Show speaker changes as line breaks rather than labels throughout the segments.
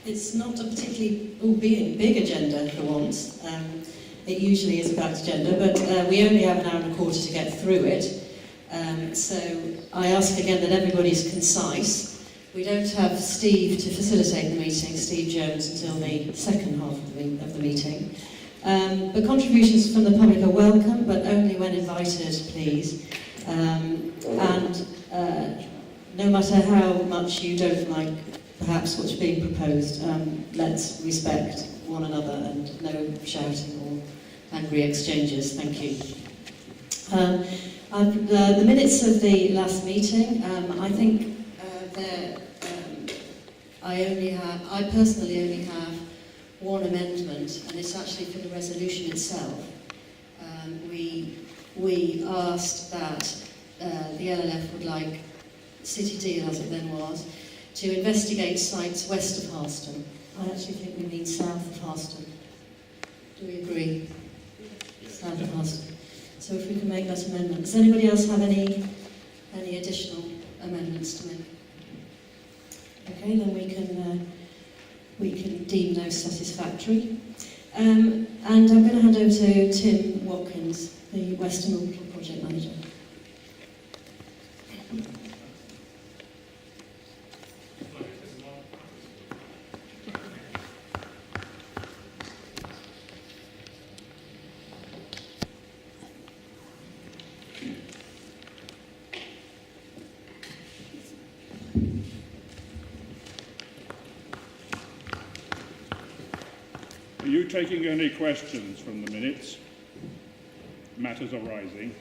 It's not a particularly big agenda for once. It usually is a packed agenda, but we only have an hour and a quarter to get through it. So I ask again that everybody's concise. We don't have Steve to facilitate the meeting, Steve Jones, until the second half of the meeting. But contributions from the public are welcome, but only when invited, please. No matter how much you don't like perhaps what's being proposed, let's respect one another and no shouting or angry exchanges. Thank you. The minutes of the last meeting, I think I personally only have one amendment, and it's actually for the resolution itself. We asked that the LLF would like City Deal, as it then was, to investigate sites west of Harston. I actually think we mean south of Harston. Do we agree? South of Harston. So if we can make that amendment. Does anybody else have any additional amendments to make? Okay, then we can deem those satisfactory. And I'm going to hand over to Tim Watkins, the Western Orbital Project Manager.
Are you taking any questions from the minutes? Matters arising.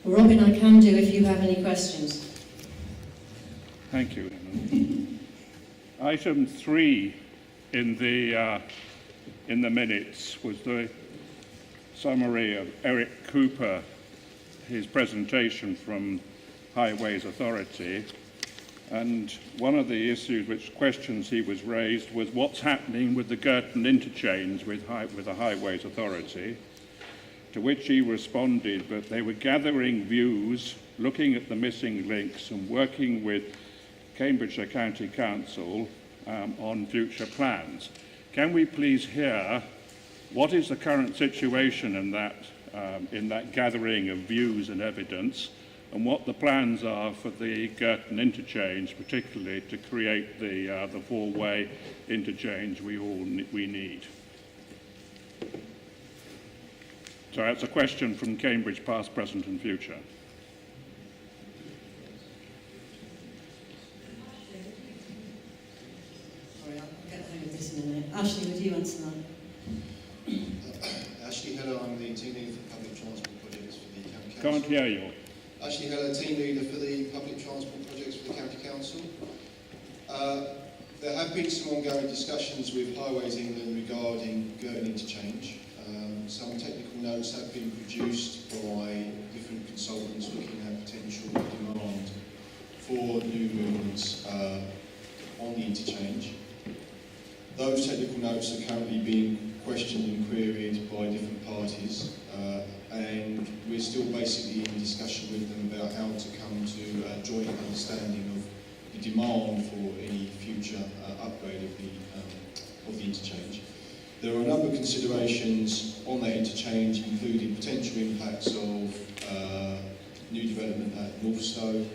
Robin, I can do if you have any questions.
Thank you. Item 3 in the minutes was the summary of Eric Cooper, his presentation from Highways Authority. And one of the questions he was raised was what's happening with the Girton interchange with the Highways Authority, to which he responded that they were gathering views, looking at the missing links and working with Cambridgeshire County Council on future plans. Can we please hear what is the current situation in that gathering of views and evidence, and what the plans are for the Girton interchange, particularly to create the four-way interchange we need. So that's a question from Cambridge, past, present and future.
Sorry, I'll get home with this in a minute. Ashley, would you answer that?
Ashley, hello, I'm the team leader for public transport projects for the County Council.
Can't hear you.
Ashley, hello, team leader for the public transport projects for the County Council. There have been some ongoing discussions with Highways England regarding Girton interchange. Some technical notes have been produced by different consultants looking at potential demand for new movements on the interchange. Those technical notes are currently being questioned and queried by different parties, and we're still basically in discussion with them about how to come to a joint understanding of the demand for any future upgrade of the interchange. There are a number of considerations on that interchange, including potential impacts of new development at Northstowe,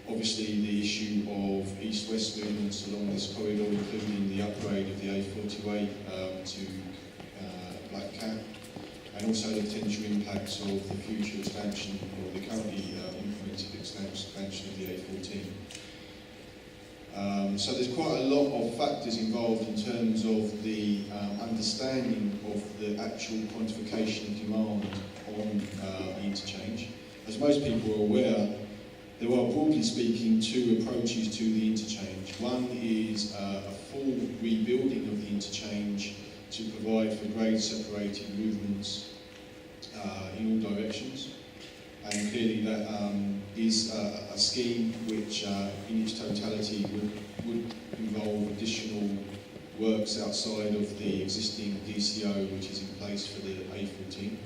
obviously the issue of east-west movements along this corridor, including the upgrade of the A40 to Black Cat, and also the potential impacts of the future expansion, or the currently implemented expansion of the A14. So there's quite a lot of factors involved in terms of the understanding of the actual quantification of demand on the interchange. As most people are aware, there are, broadly speaking, two approaches to the interchange. One is a full rebuilding of the interchange to provide for grade-separated movements in all directions. And clearly that is a scheme which in its totality would involve additional works outside of the existing DCO which is in place for the A14.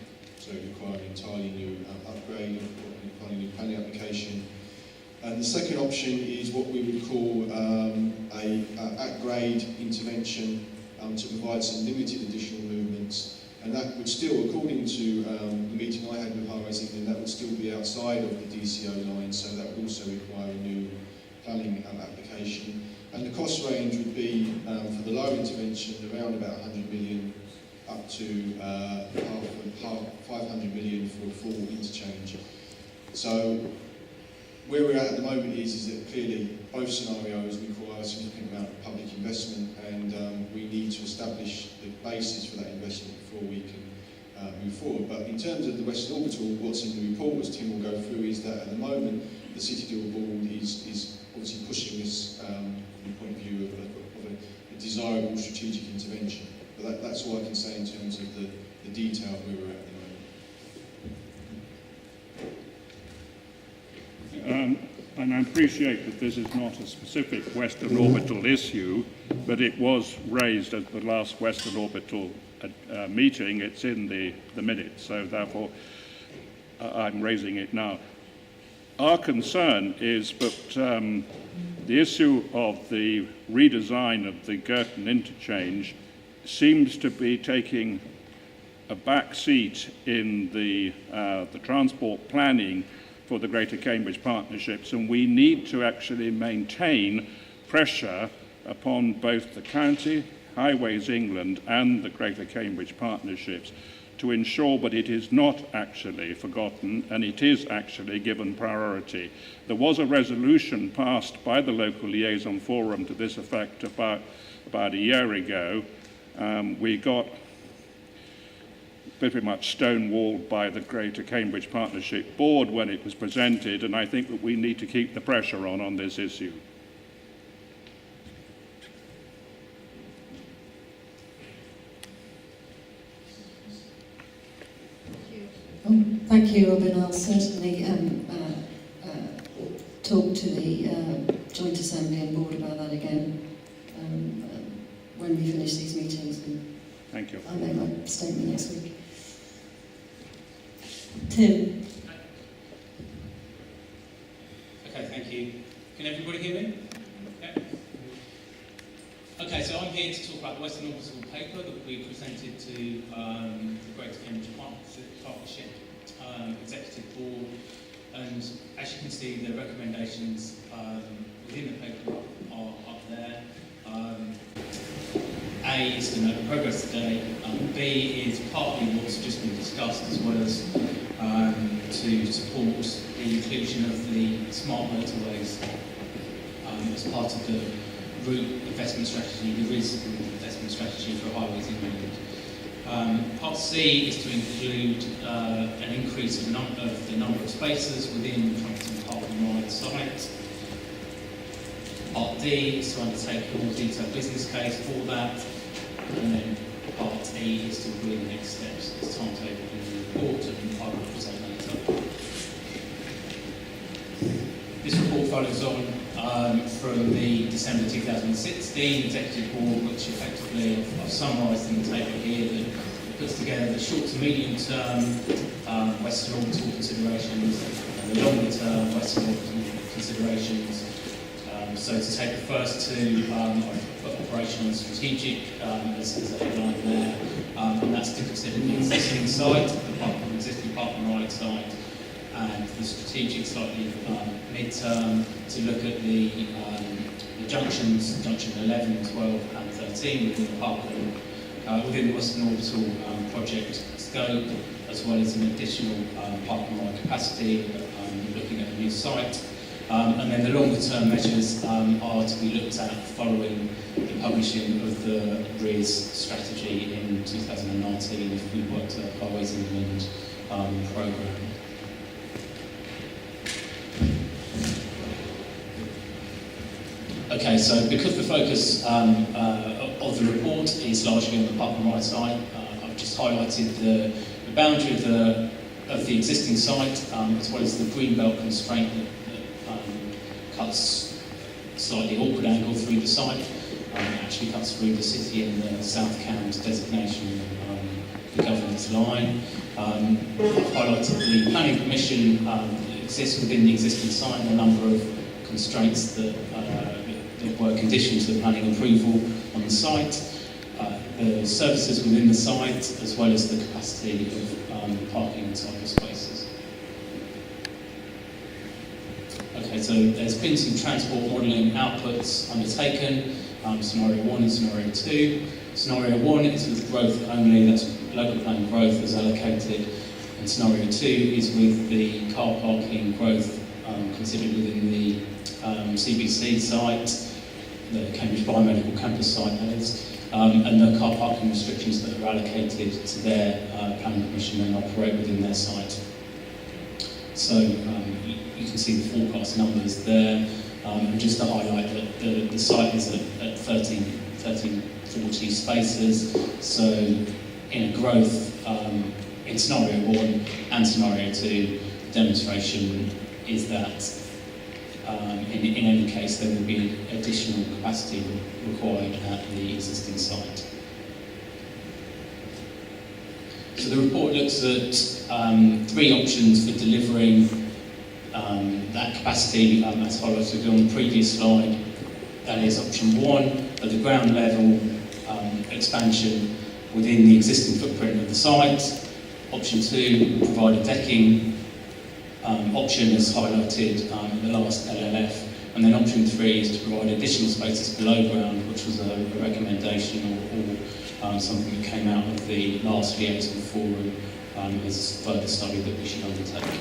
so require an entirely new upgrade or an entirely new planning application. And the second option is what we would call a at-grade intervention to provide some limited additional movements. And that would still, according to the meeting I had with Highways England, that would still be outside of the DCO line, so that would also require a new planning application. And the cost range would be, for the lower intervention, around about 100 million up to 500 million for a full interchange. So where we're at the moment is that clearly both scenarios require a significant amount of public investment, and we need to establish the basis for that investment before we can move forward. But in terms of the Western Orbital, what's in the report, as Tim will go through, is that at the moment the City Deal Board is obviously pushing this from the point of view of a desirable strategic intervention. But that's all I can say in terms of the detail of where we're at the moment.
And I appreciate that this is not a specific Western Orbital issue, but it was raised at the last Western Orbital meeting. It's in the minutes, so therefore I'm raising it now. Our concern is that the issue of the redesign of the Girton interchange seems to be taking a back seat in the transport planning for the Greater Cambridge Partnerships, and we need to actually maintain pressure upon both the county, Highways England and the Greater Cambridge Partnerships to ensure that it is not actually forgotten and it is actually given priority. There was a resolution passed by the local liaison forum to this effect about a year ago. We got pretty much stonewalled by the Greater Cambridge Partnership Board when it was presented, and I think that we need to keep the pressure on this issue.
Thank you, Robin. I'll certainly talk to the Joint Assembly and Board about that again when we finish these meetings. And
thank you.
I'll make my statement next week. Tim.
Okay, thank you. Can everybody hear me? Yeah. Okay, so I'm here to talk about the Western Orbital paper that we presented to the Greater Cambridge Partnership Executive Board, and as you can see, the recommendations within the paper are up there. A is to note the progress today. B is partly what's just been discussed, as well as to support the inclusion of the smart motorways as part of the route investment strategy, the RIS investment strategy for Highways England. Part C is to include an increase of the number of spaces within the Trumpeton Park and Ride site. Part D is to undertake a more detailed business case for that. And then Part E is to agree the next steps. It's timetable in the report, and I will present later. This report follows on from the December 2016 Executive Board, which effectively I've summarised in the table here, that puts together the short to medium term Western Orbital considerations and the longer term Western Orbital considerations. So to take the first two, I've put operational and strategic as a headline there, and that's to consider the existing site, the existing Park and Ride site, and the strategic slightly mid-term to look at the junctions, junction 11, 12 and 13 within the Carpen, within the Western Orbital project scope, as well as an additional Park and Ride capacity, looking at a new site. And then the longer term measures are to be looked at following the publishing of the RIS strategy in 2019 if we work to Highways England programme. Okay, so because the focus of the report is largely on the Park and Ride site, I've just highlighted the boundary of the existing site, as well as the greenbelt constraint that cuts slightly awkward angle through the site, actually cuts through the city in the South Cambs designation the governance line. I've highlighted the planning permission exists within the existing site and a number of constraints that were conditions to the planning approval on the site. The services within the site, as well as the capacity of parking and cycle spaces. Okay, so there's been some transport modelling outputs undertaken, scenario 1 and scenario 2. Scenario 1 is with growth only, that's local plan growth as allocated, and scenario 2 is with the car parking growth considered within the CBC site, the Cambridge Biomedical Campus site that is, and the car parking restrictions that are allocated to their planning permission and operate within their site. So you can see the forecast numbers there, and just to highlight that the site is at 1340 spaces, so in a growth in scenario 1 and scenario 2, the demonstration is that in any case there will be additional capacity required at the existing site. So the report looks at 3 options for delivering that capacity as highlighted on the previous slide. That is option 1 at the ground level expansion within the existing footprint of the site. Option 2, provide a decking option as highlighted in the last LLF. And then option 3 is to provide additional spaces below ground, which was a recommendation or something that came out of the last liaison forum as further study that we should undertake.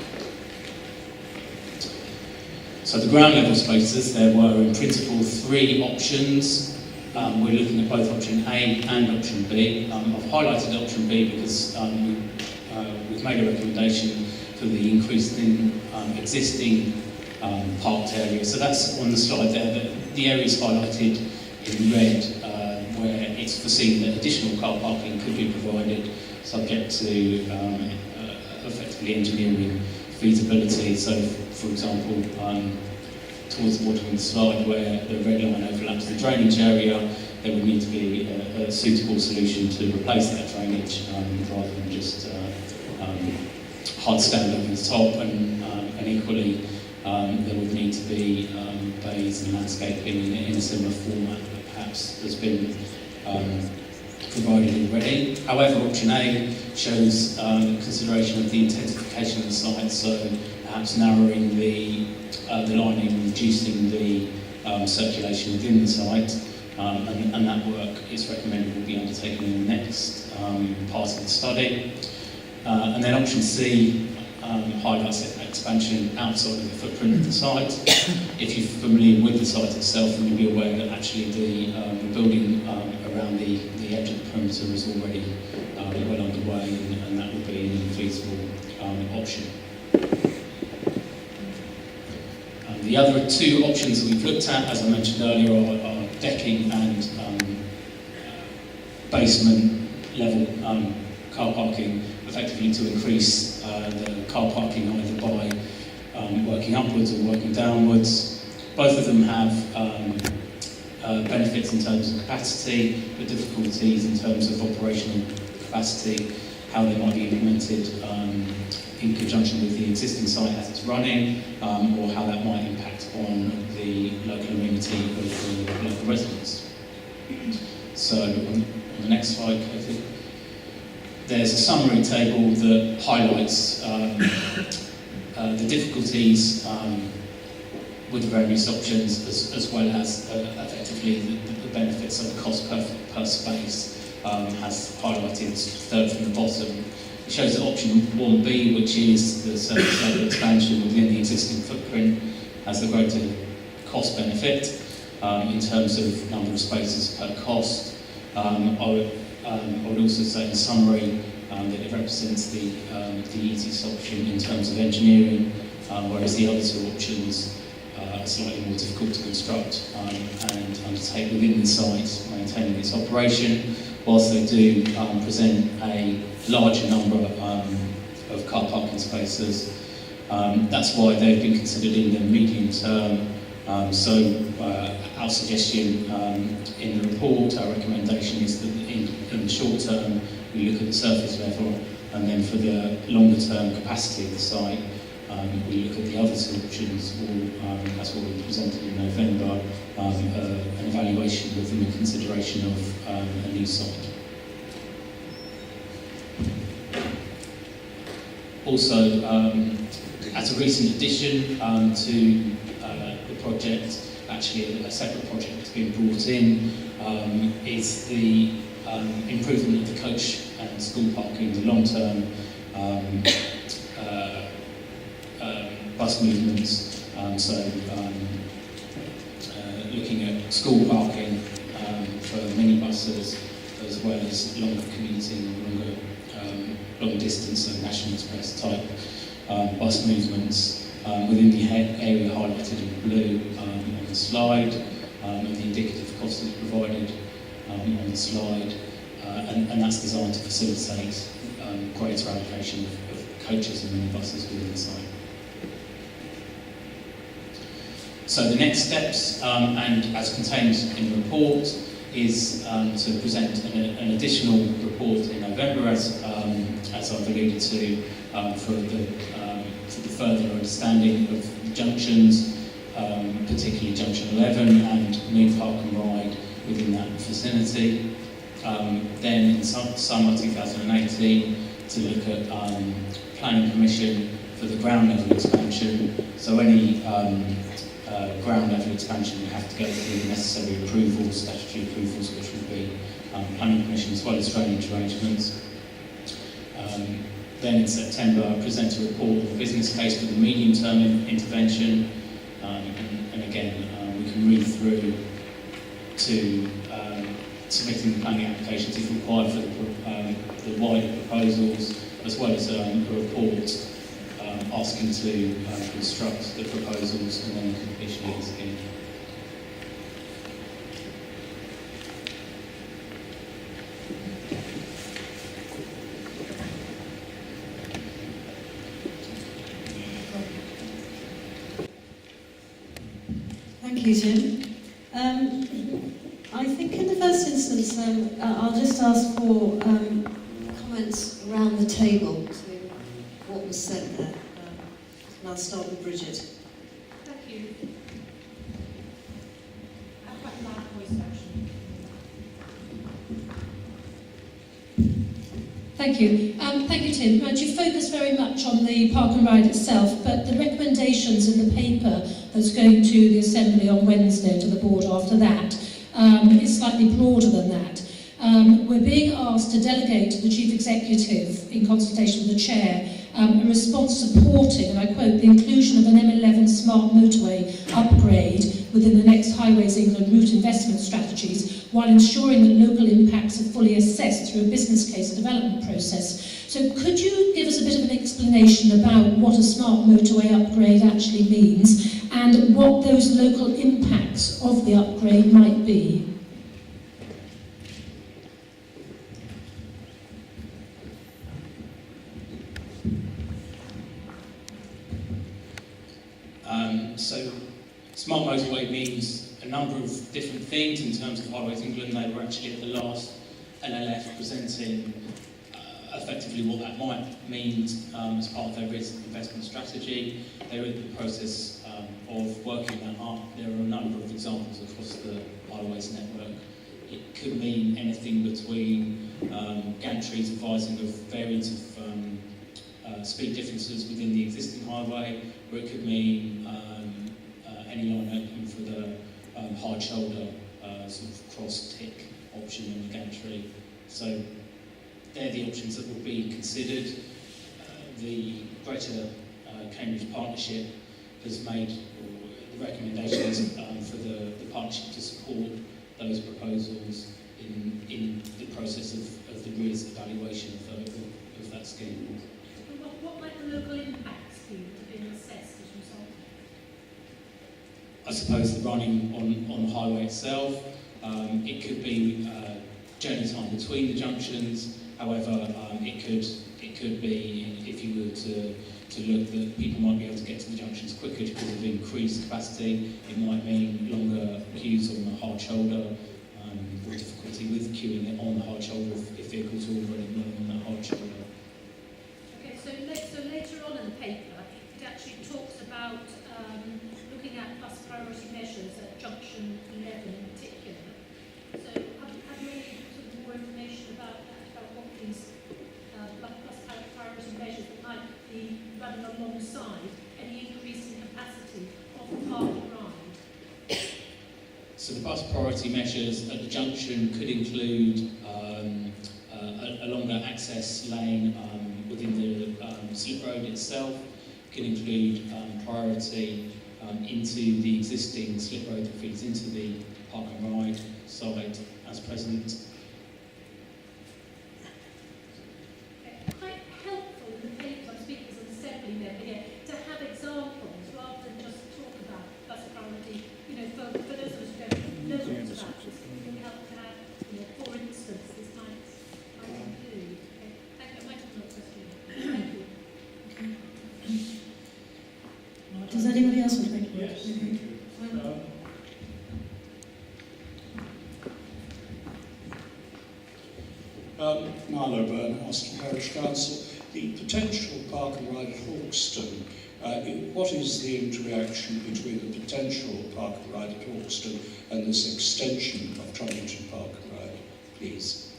So the ground level spaces, there were in principle 3 options. We're looking at both option A and option B. I've highlighted option B because we've made a recommendation for the increase in existing parked area. So that's on the slide there. The areas highlighted in red where it's foreseen that additional car parking could be provided subject to effectively engineering feasibility. So, for example, towards the bottom of the slide where the red line overlaps the drainage area, there would need to be a suitable solution to replace that drainage rather than just hard stand over the top, and equally there would need to be bays and landscaping in a similar format that perhaps has been provided already. However, option A shows consideration of the intensification of the site, so perhaps narrowing the lining and reducing the circulation within the site, and that work is recommended will be undertaken in the next part of the study. And then option C highlights expansion outside of the footprint of the site. If you're familiar with the site itself, then you'll be aware that actually the building around the edge of the perimeter is already well underway, and that would be an feasible option. The other 2 options that we've looked at, as I mentioned earlier, are decking and basement level car parking, effectively to increase the car parking either by working upwards or working downwards. Both of them have benefits in terms of capacity, but difficulties in terms of operational capacity, how they might be implemented in conjunction with the existing site as it's running, or how that might impact on the local amenity of the local residents. So on the next slide, Katie. There's a summary table that highlights the difficulties with the various options, as well as effectively the benefits of the cost per space, as highlighted third from the bottom. It shows that option 1B, which is the surface level expansion within the existing footprint, has the greater cost benefit in terms of number of spaces per cost. I would also say in summary that it represents the easiest option in terms of engineering, whereas the other 2 options are slightly more difficult to construct and undertake within the site, maintaining its operation, whilst they do present a larger number of car parking spaces. That's why they've been considered in the medium term. Our suggestion in the report, our recommendation is that in the short term, we look at the surface level, and then for the longer term capacity of the site, we look at the other two options, or as what we presented in November, an evaluation with the consideration of a new site. Also, as a recent addition to the project, actually a separate project that's been brought in, is the improvement of the coach and school parking, the long-term bus movements. Looking at school parking for minibuses, as well as longer commuting, long distance and National Express type bus movements within the area highlighted in blue on the slide, and the indicative cost is provided on the slide, and that's designed to facilitate greater allocation of coaches and minibuses within the site. So the next steps, and as contained in the report, is to present an additional report in November, as I've alluded to, for the further understanding of the junctions, particularly Junction 11 and new park and ride within that vicinity. Then in summer 2018, to look at planning permission for the ground level expansion. So any ground level expansion would have to go through the necessary approvals, statutory approvals, which would be planning permission as well as drainage arrangements. Then in September, I present a report of the business case for the medium-term intervention, and again, we can read through to submitting the planning applications if required for the wider proposals, as well as a report asking to construct the proposals and then completion of the scheme.
Thank you, Jim. I think in the first instance, I'll just ask for comments around the table to what was said there. And I'll start with Bridget.
Thank you. I'd quite loud voice actually.
Thank you. Thank you, Tim. Right, you focus very much on the park and ride itself, but the recommendations in the paper that's going to the Assembly on Wednesday, to the board after that, is slightly broader than that. We're being asked to delegate to the Chief Executive, in consultation with the Chair, a response supporting, and I quote, the inclusion of an M11 smart motorway upgrade within the next Highways England route investment strategies, while ensuring that local impacts are fully assessed through a business case development process. So could you give us a bit of an explanation about what a smart motorway upgrade actually means and what those local impacts of the upgrade might be?
So smart motorway means a number of different things in terms of Highways England. They were actually at the last LLF presenting effectively what that might mean as part of their risk investment strategy. They're in the process of working that up. There are a number of examples across the highways network. It could mean anything between gantries advising of variants of speed differences within the existing highway, or it could mean any line open for the hard shoulder sort of cross-tick option in the gantry. So they're the options that will be considered. The Greater Cambridge Partnership has made the recommendations for the partnership to support those proposals in the process of the RIS evaluation of that scheme.
What might the local impacts be that have been assessed as a result?
I suppose the running on the highway itself. It could be journey time between the junctions. However, it could be, if you were to look, that people might be able to get to the junctions quicker because of increased capacity. It might mean longer queues on the hard shoulder, or difficulty with queuing on the hard shoulder if vehicles are already on children.
Okay, so later on in the paper, it actually talks about looking at bus priority measures at junction 11 in particular. So have you any sort of more information about that, about what these bus priority measures that might be running alongside any increase in capacity of the park and ride?
So the bus priority measures at the junction could include a longer access lane within the slip road itself, could include priority into the existing slip road that feeds into the park and ride side as present.
Quite helpful in the papers, I'm speaking as an assembly member here, to have examples rather than just talk about bus priority. You know, for those of us who don't know what's about, it's really helpful to have, you know, for instance, this might include. Okay. Thank you. I might have another question. Thank you.
Does anybody else want to make a point?
Yes.
Okay.
Marlow Byrne, Austin Parish Council. The potential park and ride at Hawkston, what is the interaction between the potential park and ride at Hawkston and this extension of Trumpington Park and Ride, please?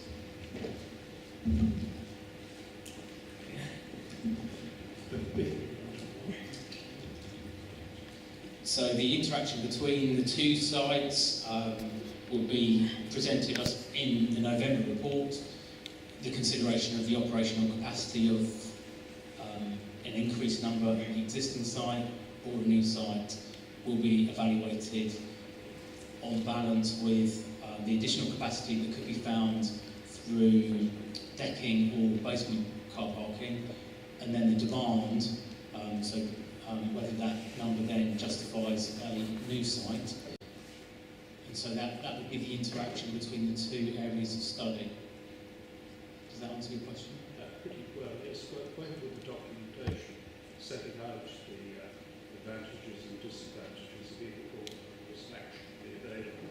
So the interaction between the two sites will be presented as in the November report. The consideration of the operational capacity of an increased number on the existing site or a new site will be evaluated on balance with the additional capacity that could be found through decking or basement car parking, and then the demand, whether that number then justifies a new site. And so that would be the interaction between the two areas of study. Does that answer your question?
Pretty well, yes. When with the documentation setting out the advantages and disadvantages of either course was actually available?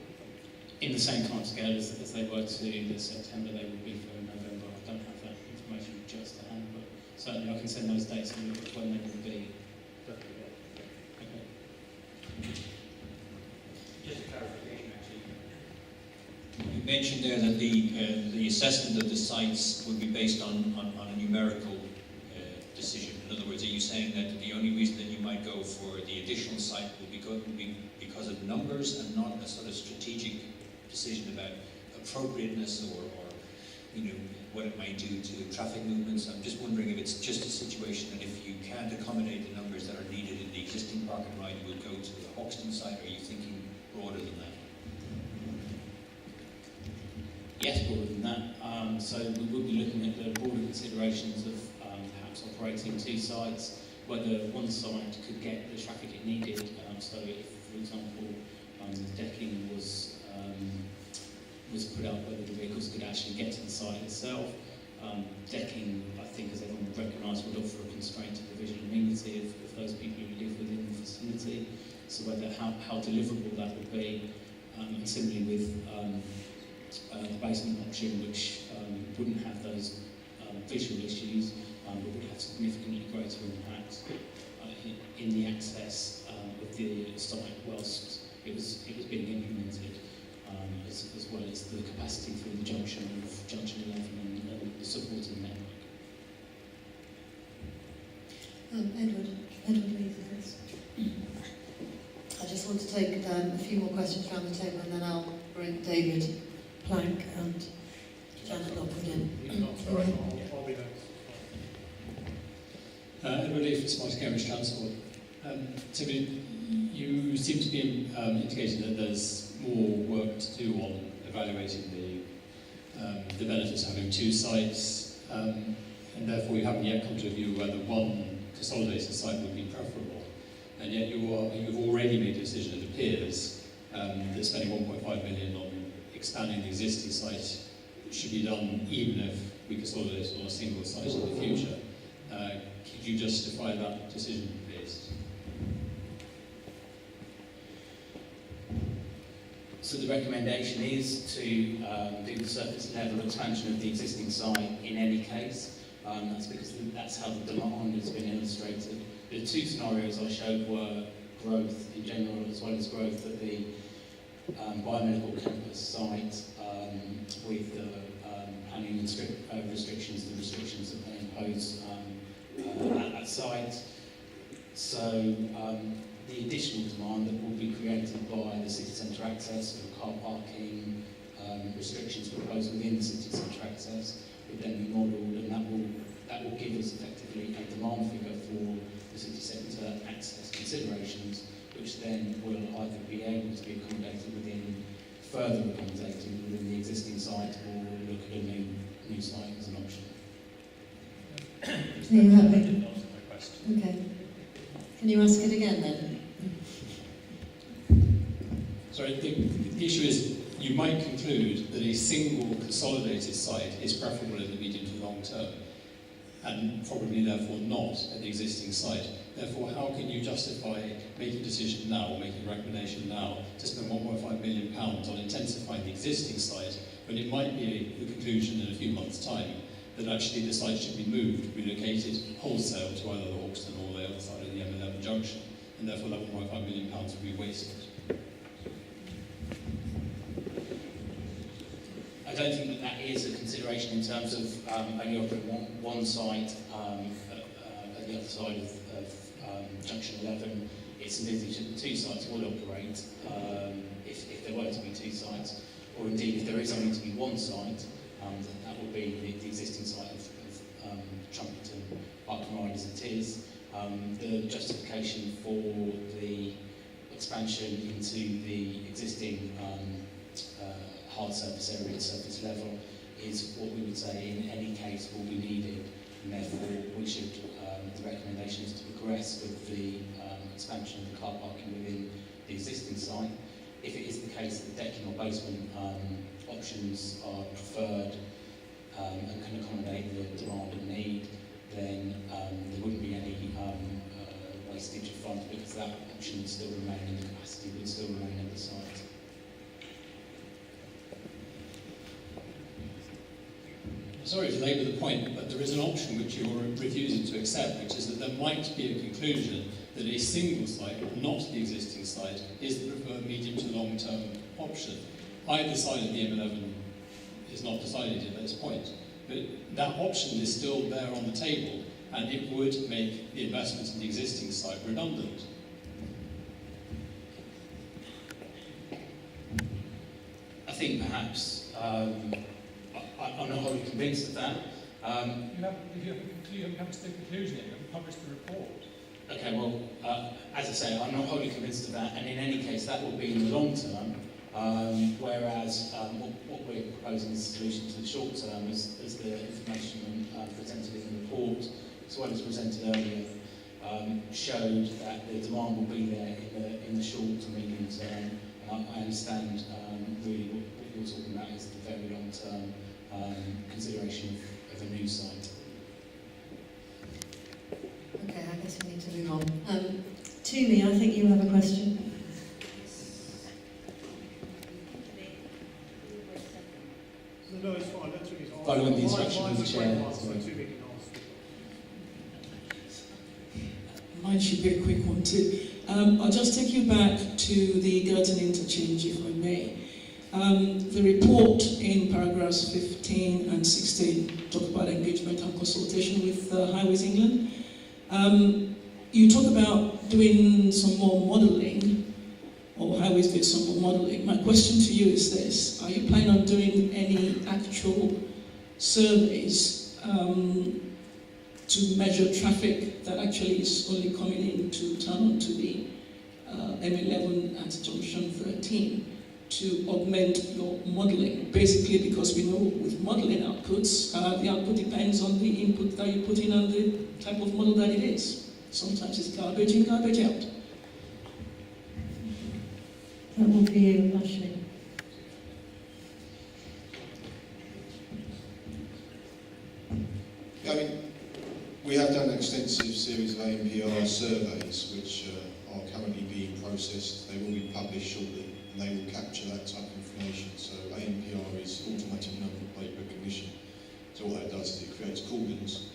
In the same time scale as they were to the September, they would be for November. I don't have that information just at hand, but certainly I can send those dates and look at when they will be. Okay.
Just a clarification, actually. You mentioned there that the assessment of the sites would be based on a numerical decision. In other words, are you saying that the only reason that you might go for the additional site would be because of numbers and not a sort of strategic decision about appropriateness or you know, what it might do to traffic movements? I'm just wondering if it's just a situation that if you can't accommodate the numbers that are needed in the existing park and ride, you would go to the Hoxton site, or are you thinking broader than that?
Yes, broader than that. So we would be looking at the broader considerations of perhaps operating two sites, whether one site could get the traffic it needed. So if, for example, the decking was put up, whether the vehicles could actually get to the site itself. Decking, I think, as everyone would recognise, would offer a constraint to the visual amenity of those people who live within the vicinity. So whether how deliverable that would be, and similarly with the basement option, which wouldn't have those visual issues, but would have significantly greater impacts in the access of the site whilst it was being implemented, as well as the capacity through the junction of Junction 11 and the supporting network.
Edward Lees, please. I just want to take a few more questions around the table, and then I'll bring David Plank and Janet Lockwood in.
I'll be next.
Edward Lees from Smart Cambridge Transport. So you seem to be indicating that there's more work to do on evaluating the benefits of having two sites, and therefore you haven't yet come to a view whether one consolidated site would be preferable. And yet you've already made a decision, it appears, that spending 1.5 million on expanding the existing site should be done even if we consolidate on a single site in the future. Could you justify that decision, please?
So the recommendation is to do the surface level expansion of the existing site in any case. That's because that's how the demand has been illustrated. The two scenarios I showed were growth in general as well as growth at the biomedical campus site with the planning restrictions, the restrictions that they impose at that site. So the additional demand that will be created by the city centre access, or car parking restrictions proposed within the city centre access, would then be modelled, and that will give us effectively a demand figure for the city centre access considerations, which then will either be able to be accommodated further accommodated within the existing site, or look at a new site as an option.
Are you happy? Okay. Can you ask it again then?
Sorry, the issue is you might conclude that a single consolidated site is preferable in the medium to long term, and probably therefore not at the existing site. Therefore, how can you justify making a decision now, or making a recommendation now, to spend £1.5 million on intensifying the existing site, when it might be the conclusion in a few months' time that actually the site should be moved, relocated wholesale to either the Hawkston or the other side of the M11 junction, and therefore that £1.5 million would be wasted?
I don't think that is a consideration in terms of only operating one site at the other side of Junction 11. It's envisaged that the two sites will operate if there were to be two sites, or indeed if there is only to be one site, that would be the existing site of Trumpeton Park and Ride as it is. The justification for the expansion into the existing hard surface area, surface level, is what we would say in any case will be needed, and therefore we should, the recommendation is to progress with the expansion of the car parking within the existing site. If it is the case that the decking or basement options are preferred and can accommodate the demand and need, then there wouldn't be any wastage of funds, because that option would still remain, and the capacity would still remain at the site.
Sorry to labour the point, but there is an option which you're refusing to accept, which is that there might be a conclusion that a single site, not the existing site, is the preferred medium to long-term option. Either side of the M11 is not decided at this point, but that option is still there on the table, and it would make the investment in the existing site redundant.
I think perhaps I'm not wholly convinced of that.
You haven't come to the conclusion yet, you haven't published the report.
Okay, well, as I say, I'm not wholly convinced of that, and in any case, that will be in the long term, whereas what we're proposing as a solution to the short term, as the information presented in the report, as well as presented earlier, showed that the demand will be there in the short to medium term. I understand really what you're talking about is the very long term consideration of a new site.
Okay, I guess we need to move on. Toomey, I think you have a question.
No, it's fine. That's really fine.
Following the instructions of the chair.
Mine should be a quick one too. I'll just take you back to the Girton interchange, if I may. The report in paragraphs 15 and 16 talk about engagement and consultation with Highways England. You talk about doing some more modelling, or Highways doing some more modelling. My question to you is this: are you planning on doing any actual surveys to measure traffic that actually is only coming in to turn onto the M11 at junction 13, to augment your modelling? Basically, because we know with modelling outputs, the output depends on the input that you put in and the type of model that it is. Sometimes it's garbage in, garbage out.
That will be you, Ashley.
I mean, we have done an extensive series of ANPR surveys which are currently being processed. They will be published shortly. and they will capture that type of information. So ANPR is automatic number plate recognition. So what that does is it creates cordons,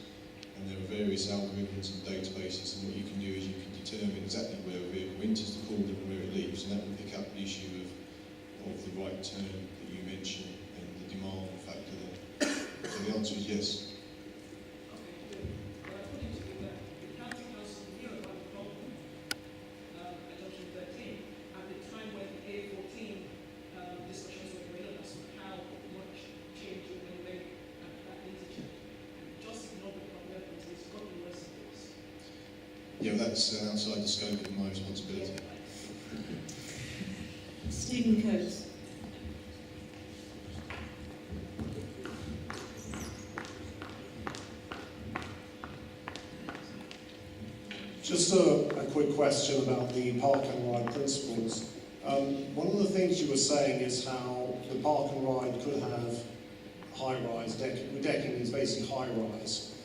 and there are various algorithms and databases, and what you can do is you can determine exactly where a vehicle enters the cordon and where it leaves, and that will pick up the issue of the right turn that you mentioned and the demand factor there. So the answer is yes. Yeah, that's outside the scope of my responsibility.
Stephen Coates.
Just a quick question about the park and ride principles. One of the things you were saying is how the park and ride could have high-rise decking. Decking is basically high-rise.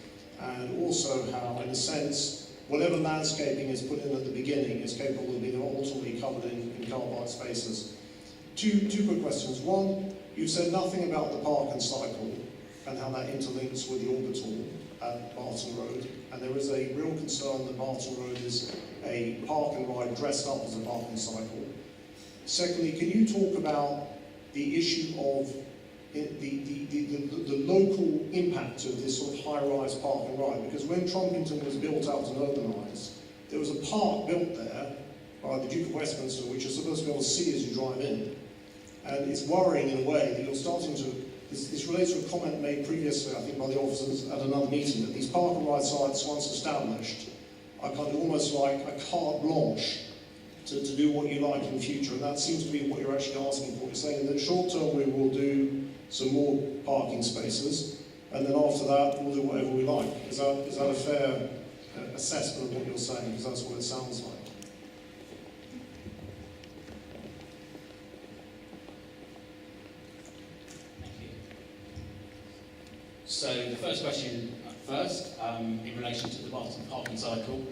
And also how, in a sense, whatever landscaping is put in at the beginning is capable of being ultimately covered in car park spaces. Two quick questions. One, you've said nothing about the park and cycle and how that interlinks with the Orbital at Barton Road. And there is a real concern that Barton Road is a park and ride dressed up as a park and cycle. Secondly, can you talk about the issue of the local impact of this sort of high-rise park and ride? Because when Trumpington was built out and urbanised, there was a park built there by the Duke of Westminster, which you're supposed to be able to see as you drive in. And it's worrying in a way that you're starting to... This relates to a comment made previously, I think, by the officers at another meeting, that these park and ride sites, once established, are kind of almost like a carte blanche to do what you like in the future. And that seems to be what you're actually asking for. You're saying that short term we will do some more parking spaces, and then after that we'll do whatever we like. Is that a fair assessment of what you're saying? Because that's what it sounds like.
So the first question first, in relation to the Barton parking cycle,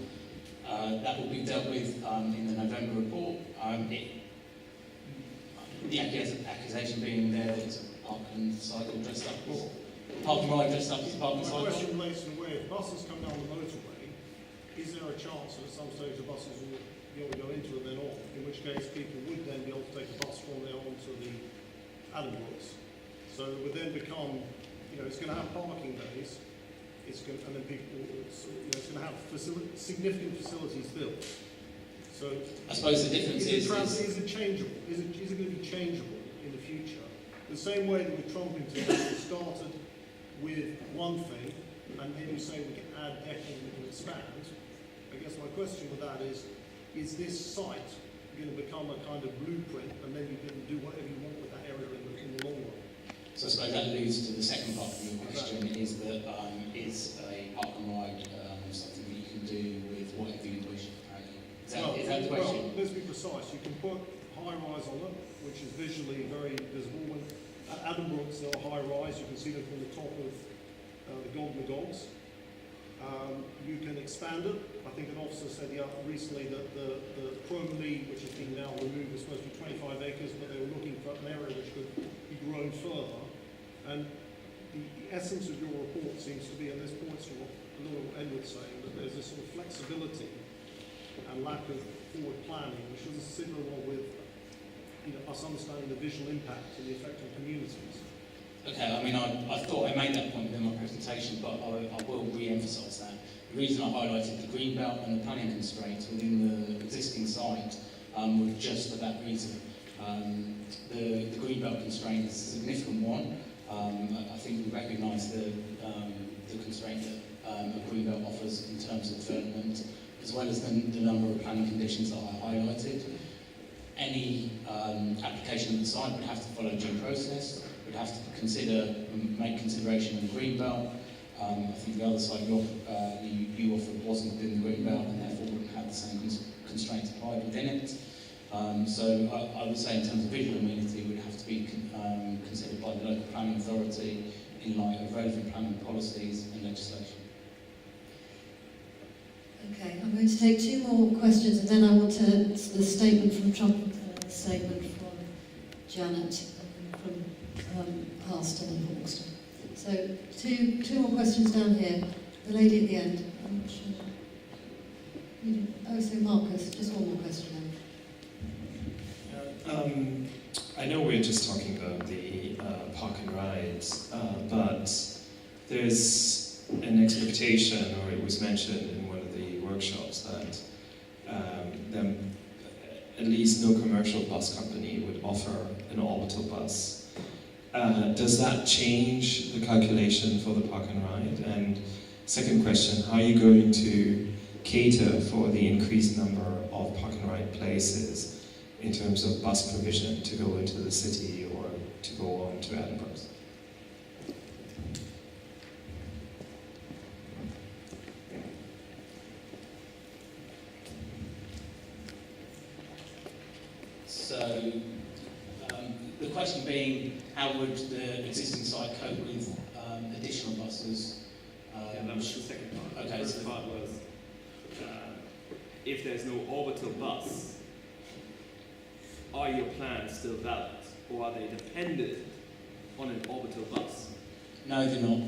that will be dealt with in the November report. The accusation being there that it's a park and cycle dressed up, park and ride dressed up as a park and cycle.
My question relates to the way if buses come down the motorway, is there a chance that at some stage the buses will be able to go into and then off, in which case people would then be able to take a bus from there onto the Addenbrooks. So it would then become, it's going to have parking bays, and then people, it's going to have significant facilities built. So
I suppose the difference is
it changeable? Is it going to be changeable in the future? The same way that with Trumpington, we started with one thing, and then you say we can add decking, we can expand. I guess my question with that is this site going to become a kind of blueprint, and then you can do whatever you want with that area in the long run?
So I suppose that alludes to the second part of your question, is that is a park and ride something that you can do with whatever you wish? Is that the question?
Well, let's be precise. You can put high-rise on them, which is visually very visible. When at Addenbrooks, they're high-rise. You can see them from the top of the Golden Gods. You can expand it. I think an officer said recently that the Chrome Lead, which has been now removed, is supposed to be 25 acres, but they were looking for an area which could be grown further. And the essence of your report seems to be, and this points to what a little Edward's saying, that there's this sort of flexibility and lack of forward planning, which is a signal with us understanding the visual impact and the effect on communities.
Okay, I mean, I thought I made that point within my presentation, but I will re-emphasise that. The reason I highlighted the green belt and the planning constraints within the existing site were just for that reason. The green belt constraint is a significant one. I think we recognise the constraint that a green belt offers in terms of development, as well as the number of planning conditions that I highlighted. Any application of the site would have to follow due process, would have to make consideration of the green belt. I think the other site you offered wasn't within the green belt and therefore wouldn't have the same constraints applied within it. So I would say in terms of visual amenity, it would have to be considered by the local planning authority in light of relevant planning policies and legislation.
Okay, I'm going to take two more questions and then I want the statement from statement from Janet from Harston and Hawkston. So two more questions down here. The lady at the end. I'm not sure. Oh, so Marcus, just one more question then.
I know we're just talking about the park and rides, but there's an expectation, or it was mentioned in one of the workshops, that at least no commercial bus company would offer an orbital bus. Does that change the calculation for the park and ride? And second question, how are you going to cater for the increased number of park and ride places in terms of bus provision to go into the city or to go on to Edinburgh?
So, the question being, how would the existing site cope with additional buses?
Yeah, that was the second part.
Okay,
the first part was, if there's no orbital bus, are your plans still valid, or are they dependent on an orbital bus?
No, they're not.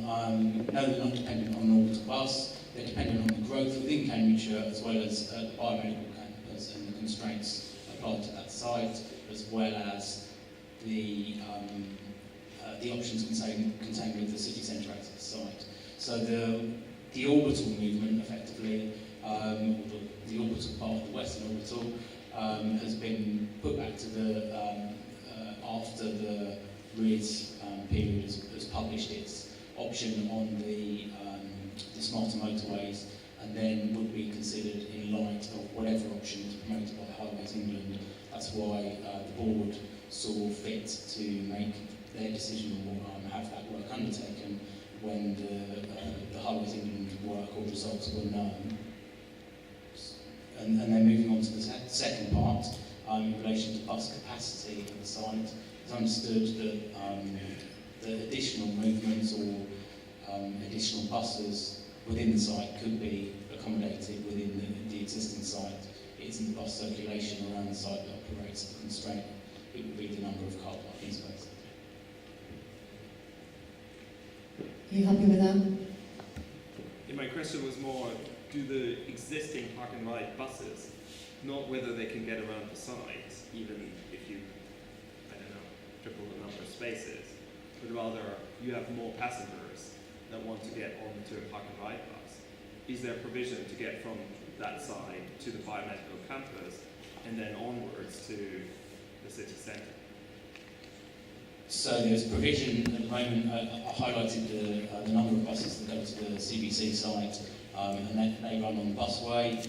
No, they're not dependent on an orbital bus. They're dependent on the growth within Cambridgeshire, as well as the biomedical campus and the constraints applied to that site, as well as the options contained with the city centre access site. So the orbital movement, effectively, the orbital part of the Western Orbital, has been put back to the after the RID period has published its option on the smarter motorways, and then would be considered in light of whatever option is promoted by Highways England. That's why the board saw fit to make their decision or have that work undertaken when the Highways England work or results were known. And then moving on to the second part, in relation to bus capacity at the site, it's understood that additional movements or additional buses within the site could be accommodated within the existing site. It isn't the bus circulation around the site that operates the constraint, it would be the number of car parking spaces.
Are you happy with that?
Yeah, my question was more, do the existing park and ride buses, not whether they can get around the site, even if you, I don't know, triple the number of spaces, but rather you have more passengers that want to get onto a park and ride bus. Is there provision to get from that side to the biomedical campus and then onwards to the city centre?
So there's provision at the moment. I highlighted the number of buses that go to the CBC site, and they run on the busway.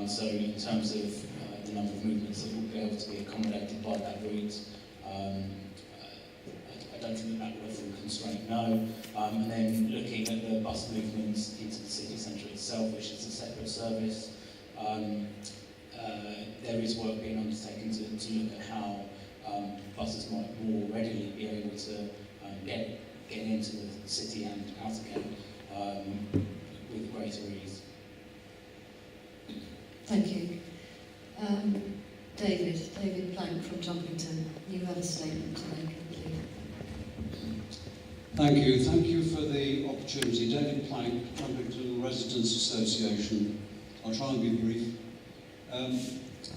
So in terms of the number of movements that will be able to be accommodated by that route, I don't think that would offer a constraint, no. And then looking at the bus movements into the city centre itself, which is a separate service, there is work being undertaken to look at how buses might more readily be able to get into the city and out again with greater ease.
Thank you. David Plank from Jumpington, you have a statement to make, I believe.
Thank you for the opportunity. David Plank, Jumpington Residents Association. I'll try and be brief.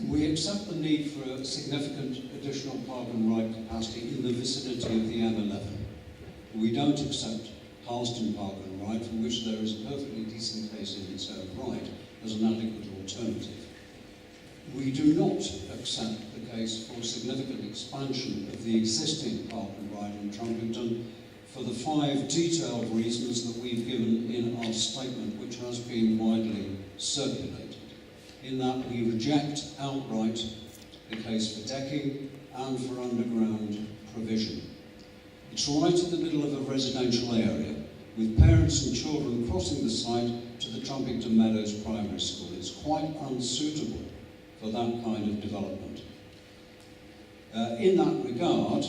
We accept the need for a significant additional park and ride capacity in the vicinity of the M11. We don't accept Harston Park and Ride, for which there is a perfectly decent case in its own right as an adequate alternative. We do not accept the case for significant expansion of the existing park and ride in Trumpington for the 5 detailed reasons that we've given in our statement, which has been widely circulated. In that we reject outright the case for decking and for underground provision. It's right in the middle of a residential area, with parents and children crossing the site to the Trumpington Meadows Primary School. It's quite unsuitable for that kind of development. In that regard,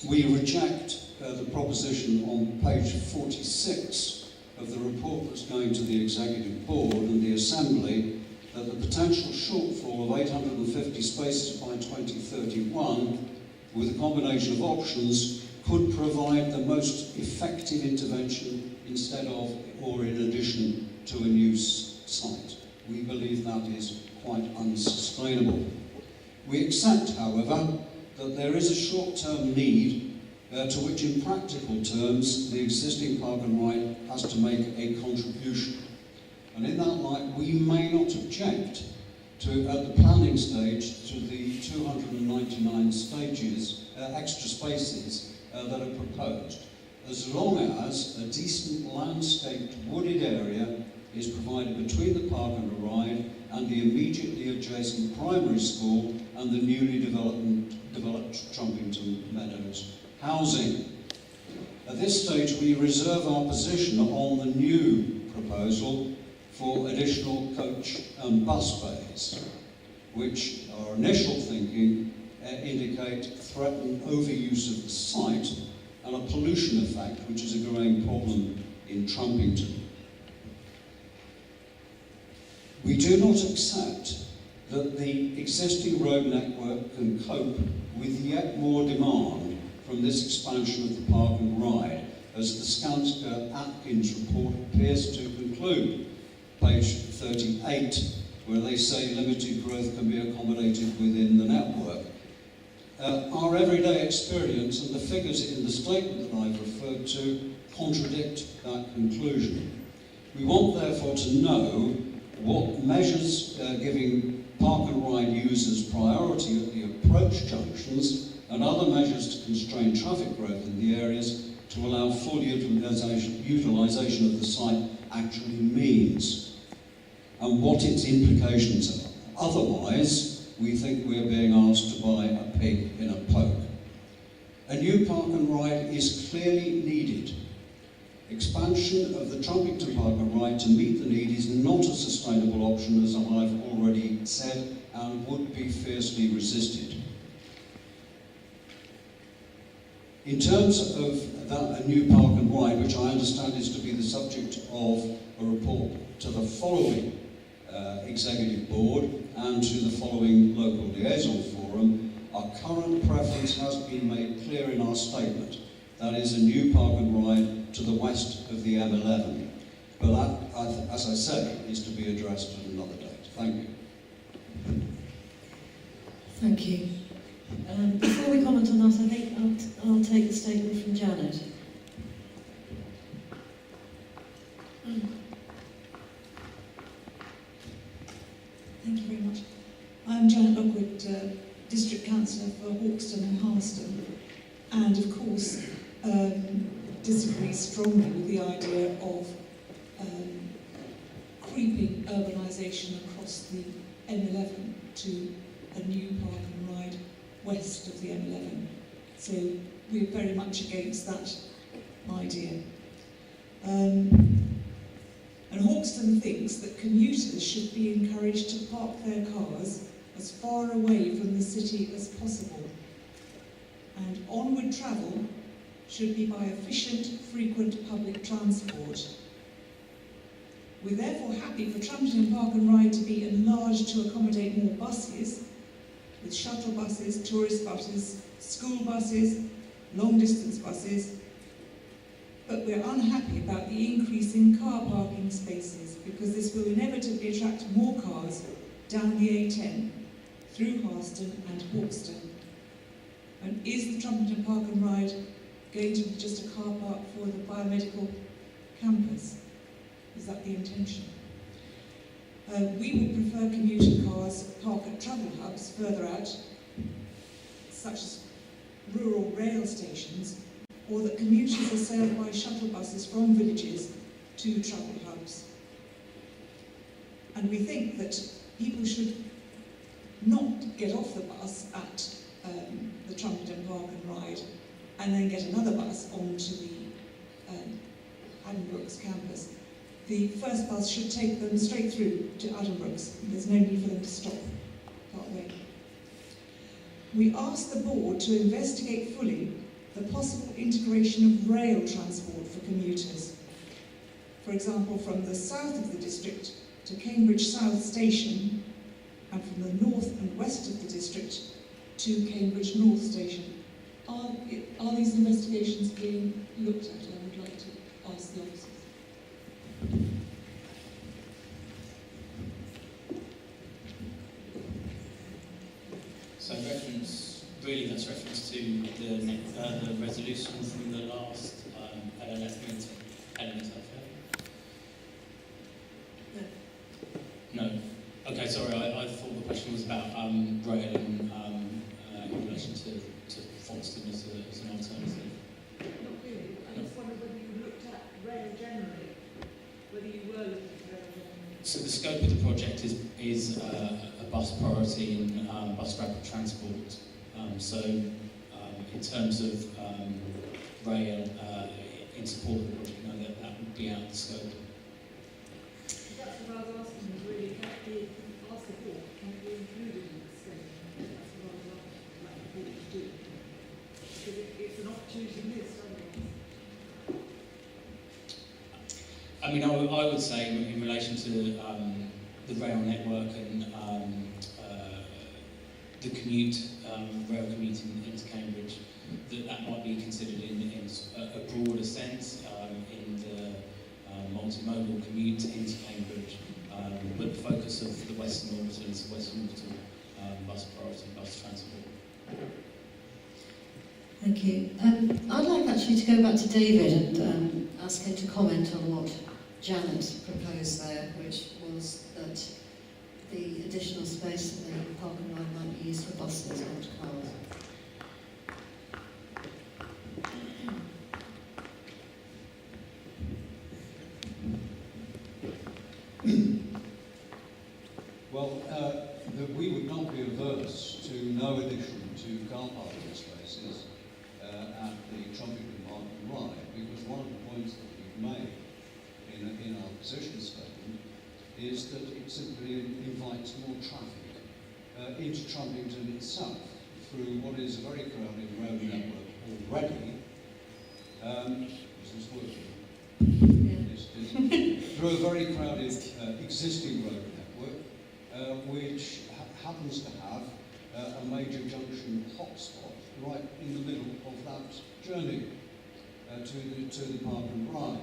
we reject the proposition on page 46 of the report that's going to the Executive Board and the Assembly that the potential shortfall of 850 spaces by 2031, with a combination of options, could provide the most effective intervention instead of or in addition to a new site. We believe that is quite unsustainable. We accept, however, that there is a short-term need to which in practical terms the existing park and ride has to make a contribution. And in that light, we may not object to, at the planning stage, to the 299 stages, extra spaces that are proposed, as long as a decent landscaped wooded area is provided between the park and the ride and the immediately adjacent primary school and the newly developed Trumpington Meadows housing. At this stage, we reserve our position on the new proposal for additional coach and bus bays, which our initial thinking indicate threaten overuse of the site and a pollution effect, which is a growing problem in Trumpington. We do not accept that the existing road network can cope with yet more demand from this expansion of the park and ride, as the Skanska-Atkins report appears to conclude, page 38, where they say limited growth can be accommodated within the network. Our everyday experience and the figures in the statement that I've referred to contradict that conclusion. We want, therefore, to know what measures giving park and ride users priority at the approach junctions and other measures to constrain traffic growth in the areas to allow full utilisation of the site actually means, and what its implications are. Otherwise, we think we're being asked to buy a pig in a poke. A new park and ride is clearly needed. Expansion of the Trumpington Park and Ride to meet the need is not a sustainable option, as I've already said, and would be fiercely resisted. In terms of a new park and ride, which I understand is to be the subject of a report to the following executive board and to the following local liaison forum, our current preference has been made clear in our statement. That is a new park and ride to the west of the M11. But that, as I said, is to be addressed at another date. Thank you.
Thank you. Before we comment on that, I think I'll take the statement from Janet.
Thank you very much. I'm Janet Lockwood, District Councillor for Hawkston and Harston, and of course disagree strongly with the idea of creeping urbanisation across the M11 to a new park and ride west of the M11. So we're very much against that idea. And Hawkston thinks that commuters should be encouraged to park their cars as far away from the city as possible. And onward travel should be by efficient, frequent public transport. We're therefore happy for Trumpington Park and Ride to be enlarged to accommodate more buses, with shuttle buses, tourist buses, school buses, long-distance buses, but we're unhappy about the increase in car parking spaces because this will inevitably attract more cars down the A10, through Harston and Hawkston. And is the Trumpington Park and Ride going to be just a car park for the biomedical campus? Is that the intention? We would prefer commuter cars park at travel hubs further out, such as rural rail stations, or that commuters are sailed by shuttle buses from villages to travel hubs. And we think that people should not get off the bus at the Trumpington Park and Ride and then get another bus onto the Addenbrooke's campus. The first bus should take them straight through to Addenbrooke's. There's no need for them to stop partway. We asked the board to investigate fully the possible integration of rail transport for commuters. For example, from the south of the district to to Cambridge South Station and from the north and west of the district to Cambridge North Station. Are these investigations being looked at? I would like to ask the officers.
So that's reference to the resolution from the last LLF meeting. Helen, is that fair? No. No. Okay, sorry, I thought the question was about rail in relation to Folkestone as an alternative.
Not really. I just wondered whether you looked at rail generally, whether you were looking at rail generally.
So the scope of the project is a bus priority in bus rapid transport. In terms of rail in support of the project, no, that would be out of the scope.
That's what I was asking, was really, can it be asked the board, can it be included in the scope? That's what I was asking the board to do. Because it's an opportunity missed, otherwise.
I mean, I would say in relation to the rail network and the commute, rail commuting into Cambridge, that might be considered in a broader sense in the multimodal commute into Cambridge, but the focus of the Western Orbital is the Western Orbital bus priority, bus transport.
Thank you. I'd like actually to go back to David and ask him to comment on what Janet proposed there, which was that the additional space in the park and ride might be used for buses, not cars.
Well, that we would not be averse to no addition to car parking spaces at the Trumpington Park and Ride, because one of the points that we've made in our position statement is that it simply invites more traffic into Trumpington itself through what is a very crowded road network already. Is this working? Yes, it is. Through a very crowded existing road network, which happens to have a major junction hotspot right in the middle of that journey to the park and ride.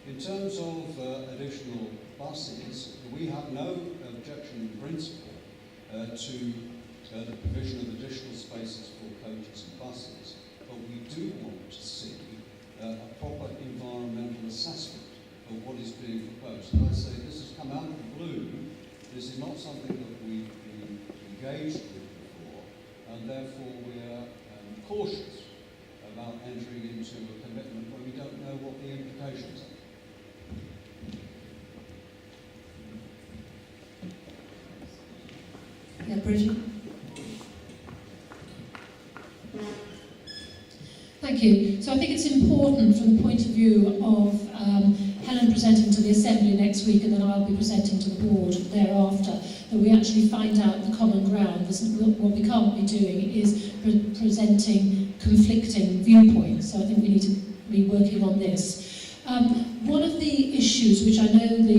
In terms of additional buses, we have no objection in principle to the provision of additional spaces for coaches and buses, but we do want to see a proper environmental assessment of what is being proposed. And I say this has come out of the blue. This is not something that we've been engaged with before, and therefore we are cautious about entering into a commitment when we don't know what the implications are.
Yeah, Bridget?
Thank you. So I think it's important from the point of view of Helen presenting to the Assembly next week, and then I'll be presenting to the board thereafter, that we actually find out the common ground. What we can't be doing is presenting conflicting viewpoints, so I think we need to be working on this. One of the issues which I know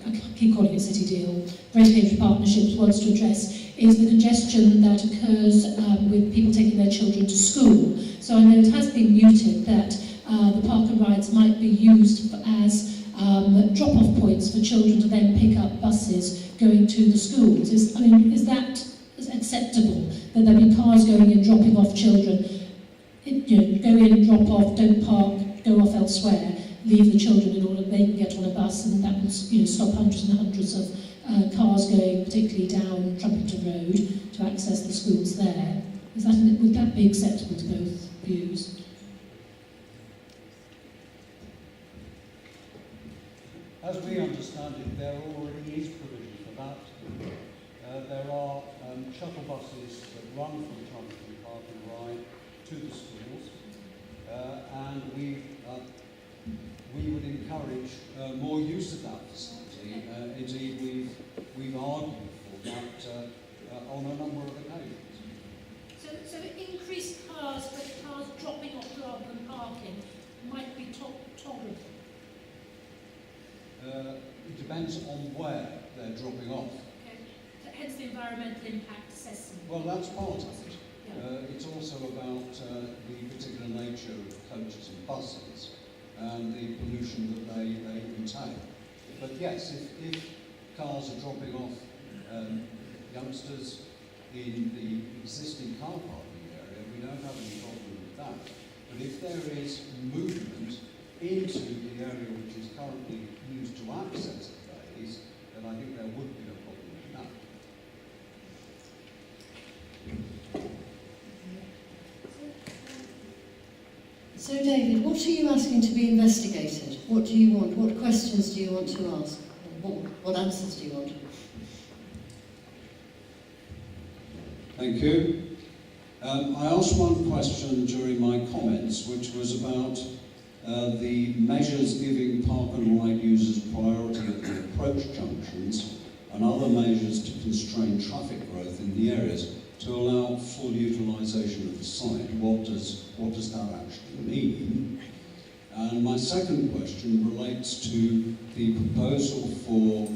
I keep calling it City Deal, Greater Cambridge Partnerships wants to address is the congestion that occurs with people taking their children to school. So I know it has been mooted that the park and rides might be used as drop-off points for children to then pick up buses going to the schools. Is that acceptable, that there be cars going in, dropping off children, go in, drop off, don't park, go off elsewhere, leave the children in order that they can get on a bus, and that would stop hundreds and hundreds of cars going, particularly down Trumpington Road, to access the schools there. Would that be acceptable to both views?
As we understand it, there already is provision for that. There are shuttle buses that run from Trumpington Park and Ride to the schools, and we would encourage more use of that facility. Indeed, we've argued for that on a number of occasions.
So increased cars, but cars dropping off rather than parking, might be tolerable?
It depends Well, that's part of it. It's also about the particular nature of coaches and buses and the pollution that they entail. But yes, if cars are dropping off youngsters in the existing car parking area, we don't have any problem with that. But if there is movement into the area which is currently used to access the bays, then I think there would be a problem with that.
So, David, what are you asking to be investigated? What do you want? What questions do you want to ask? What answers do you want?
Thank you. I asked one question during my comments, which was about the measures giving park and ride users priority at the approach junctions and other measures to constrain traffic growth in the areas to allow full utilisation of the site. What does that actually mean? And my second question relates to the proposal for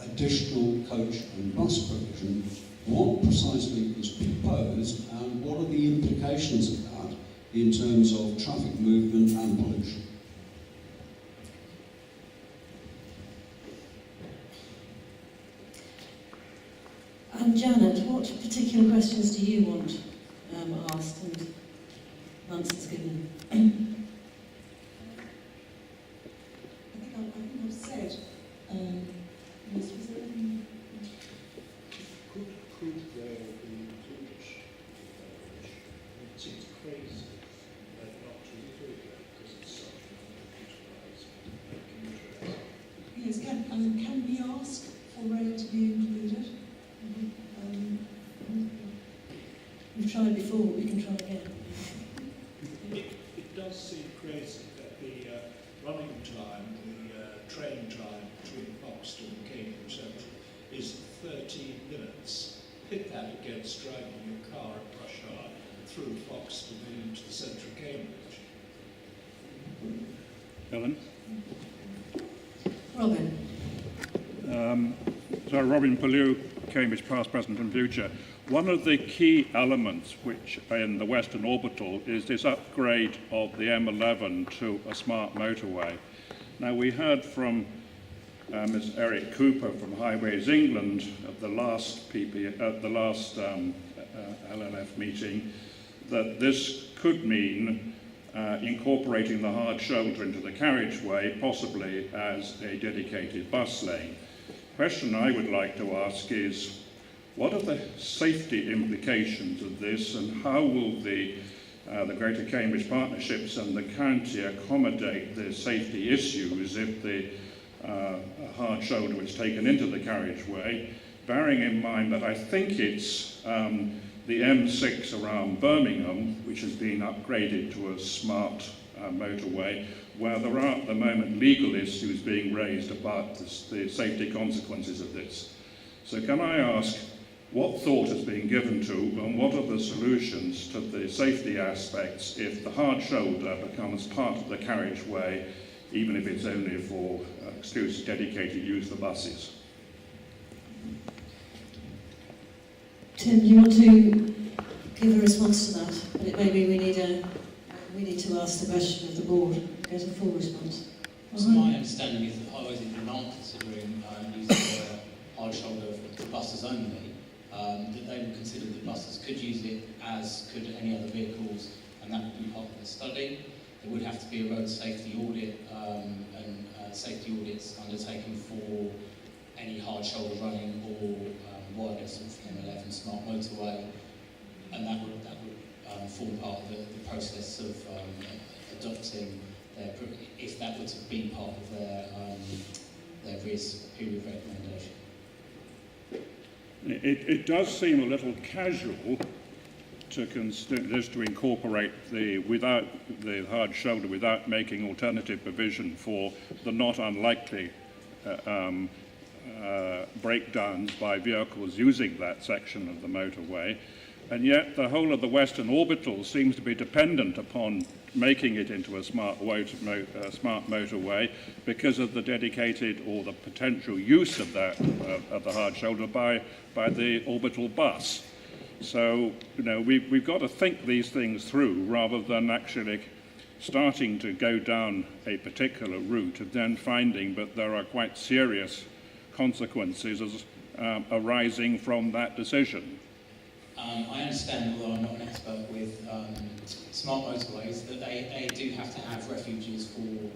additional coach and bus provision. What precisely is proposed and what are the implications of that in terms of traffic movement and pollution?
And Janet, what particular questions do you want asked and answers given?
I think I've said, yes, was there any...
Could there be coach coverage? It seems crazy not to include that because it's such an unutilized interest.
Yes, can we ask for rail to be included?
We've tried before, we can try again.
It does seem crazy that the running time, the train time between Foxton and Cambridge Central is 13 minutes. Pit that against driving your car at rush hour through Foxton and into the centre of Cambridge.
Helen?
Robin?
So Robin Pellew, Cambridge Past, Present and Future. One of the key elements which in the Western Orbital is this upgrade of the M11 to a smart motorway. Now we heard from Ms. Eric Cooper from Highways England at the last LLF meeting that this could mean incorporating the hard shoulder into the carriageway, possibly as a dedicated bus lane. The question I would like to ask is, what are the safety implications of this, and how will the Greater Cambridge Partnerships and the county accommodate the safety issues if the hard shoulder is taken into the carriageway, bearing in mind that I think it's the M6 around Birmingham, which has been upgraded to a smart motorway, where there are at the moment legal issues being raised about the safety consequences of this. So can I ask, what thought has been given to and what are the solutions to the safety aspects if the hard shoulder becomes part of the carriageway, even if it's only for exclusive dedicated use for buses?
Tim, do you want to give a response to that? But maybe we need to ask the question of the board, get a full response.
So my understanding is that highways are not considering using the hard shoulder for buses only, that they would consider that buses could use it as could any other vehicles, and that would be part of the study. There would have to be a road safety audit and safety audits undertaken for any hard shoulder running or wireless from LLF smart motorway, and that would form part of the process of adopting their, if that were to be part of their risk period recommendation.
It does seem a little casual to consider this to incorporate without the hard shoulder without making alternative provision for the not unlikely breakdowns by vehicles using that section of the motorway. And yet the whole of the Western Orbital seems to be dependent upon making it into a smart motorway because of the dedicated or the potential use of that of the hard shoulder by the orbital bus. So, we've got to think these things through rather than actually starting to go down a particular route and then finding that there are quite serious consequences arising from that decision.
I understand, although I'm not an expert with smart motorways, that they do have to have refuges for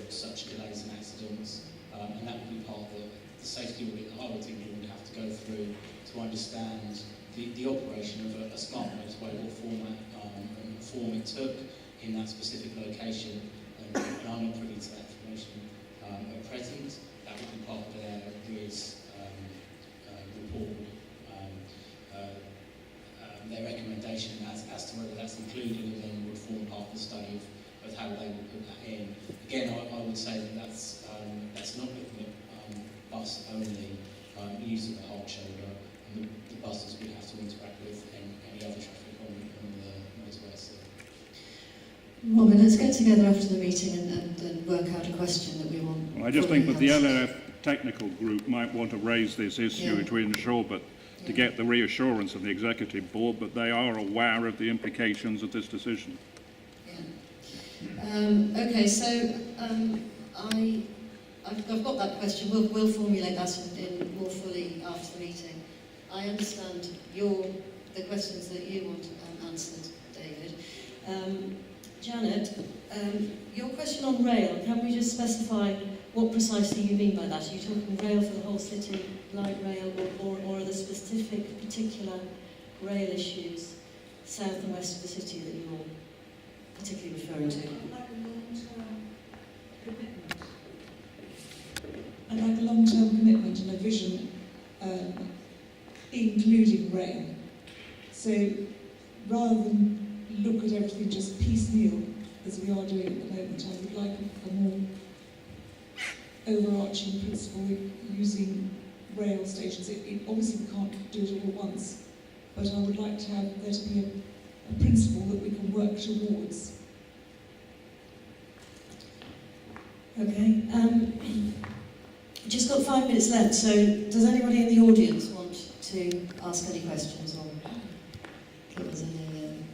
such delays and accidents, and that would be part of the safety audit that I would think we would have to go through to understand the operation of a smart motorway, what form it took in that specific location, and I'm not privy to that information at present. That would be part of their RIS report, their recommendation as to whether that's included and then would form part of the study of how they would put that in. Again, I would say that that's not looking at bus only use of the hard shoulder, and the buses would have to interact with any other traffic on the motorway. So.
Well, let's get together after the meeting and work out a question that we want.
Well, I just think that the LLF technical group might want to raise this issue to ensure to get the reassurance of the executive board that they are aware of the implications of this decision.
Okay, so I've got that question. We'll formulate that in more fully after the meeting. I understand the questions that you want answered, David. Janet, your question on rail, can we just specify what precisely you mean by that? Are you talking rail for the whole city, light rail, or are there specific, particular rail issues south and west of the city that you're particularly referring to?
I'd like a long-term commitment and a vision, including rail. So rather than look at everything just piecemeal, as we are doing at the moment, I would like a more overarching principle using rail stations. Obviously we can't do it all at once, but I would like to have there to be a principle that we can work towards.
Okay, just got 5 minutes left, so does anybody in the audience want to ask any questions or give us any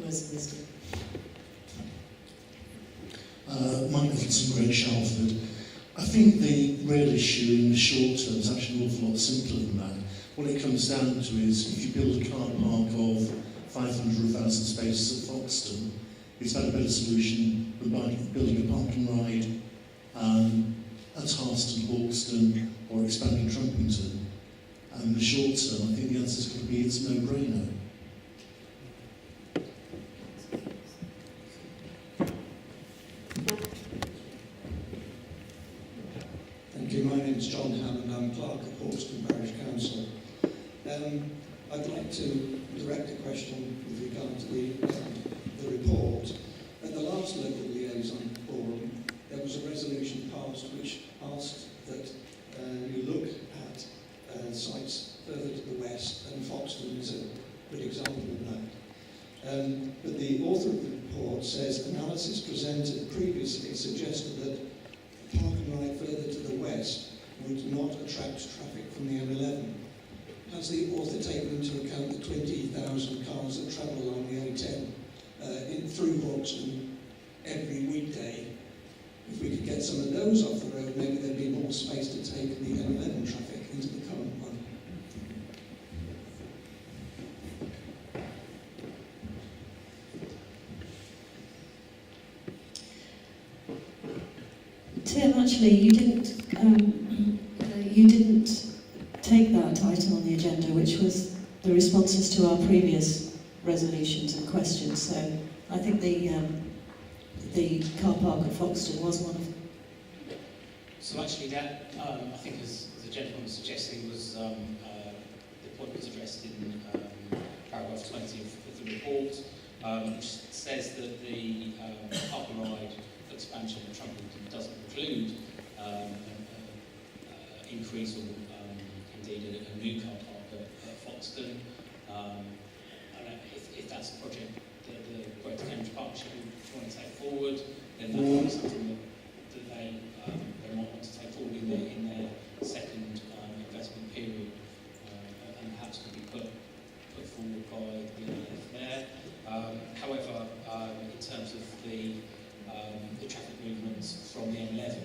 words of wisdom?
Mike Nicholson, Great Shalford. I think the rail issue in the short term is actually an awful lot simpler than that. What it comes down to is if you build a car park of 500 or 1,000 spaces at Foxton, it's about a better solution than building a park and ride at Harston, Hawkston, or expanding Trumpington. And in the short term, I think the answer is going to be it's a no-brainer.
Thank you. My name is John Hammond. I'm clerk at Hawkston Parish Council. I'd like to direct a question with regard to the report. At the last local liaison forum, there was a resolution passed which asked that you look at sites further to the west, and Foxton is a good example of that. But the author of the report says analysis presented previously suggested that a park and ride further to the west would not attract traffic from the M11. Has the author taken into account the 20,000 cars that travel along the A10 through Hawkston every weekday? If we could get some of those off the road, maybe there'd be more space to take the M11 traffic into the current one.
Tim, actually, you didn't take that item on the agenda, which was the responses to our previous resolutions and questions. So I think the car park at Foxton was one of them.
So actually that, I think as the gentleman was suggesting, was the point was addressed in paragraph 20 of the report, which says that the park and ride expansion of Trumpington doesn't include increase or indeed a new car park at Foxton. And if that's a project that the Greater Cambridge Partnership want to take forward, then that might be something that they might want to take forward in their second investment period, and perhaps could be put forward by the LLF there. However, in terms of the traffic movements from the M11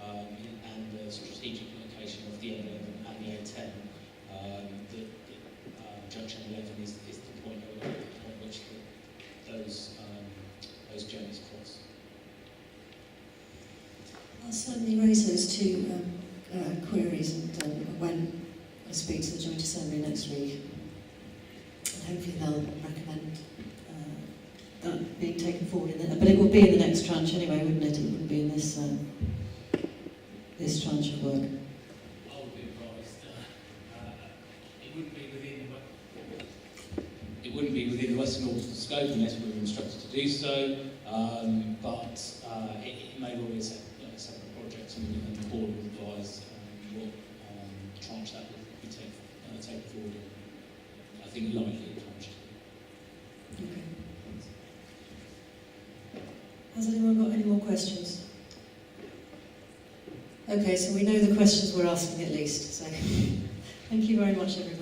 and the strategic location of the M11 and the A10, junction 11 is the point on which those journeys cross.
I'll certainly raise those two queries and when I speak to the Joint Assembly next week. And hopefully they'll recommend that being taken forward in it. But it will be in the next tranche anyway, wouldn't it? It wouldn't be in this this tranche of work.
I would be advised it wouldn't be within the Western Orbital scope unless we were instructed to do so, but it may well be a separate project, and the board would advise what tranche that would be taken forward in. I think likely tranche.
Okay. Has anyone got any more questions? Okay, so we know the questions we're asking at least, so thank you very much everyone.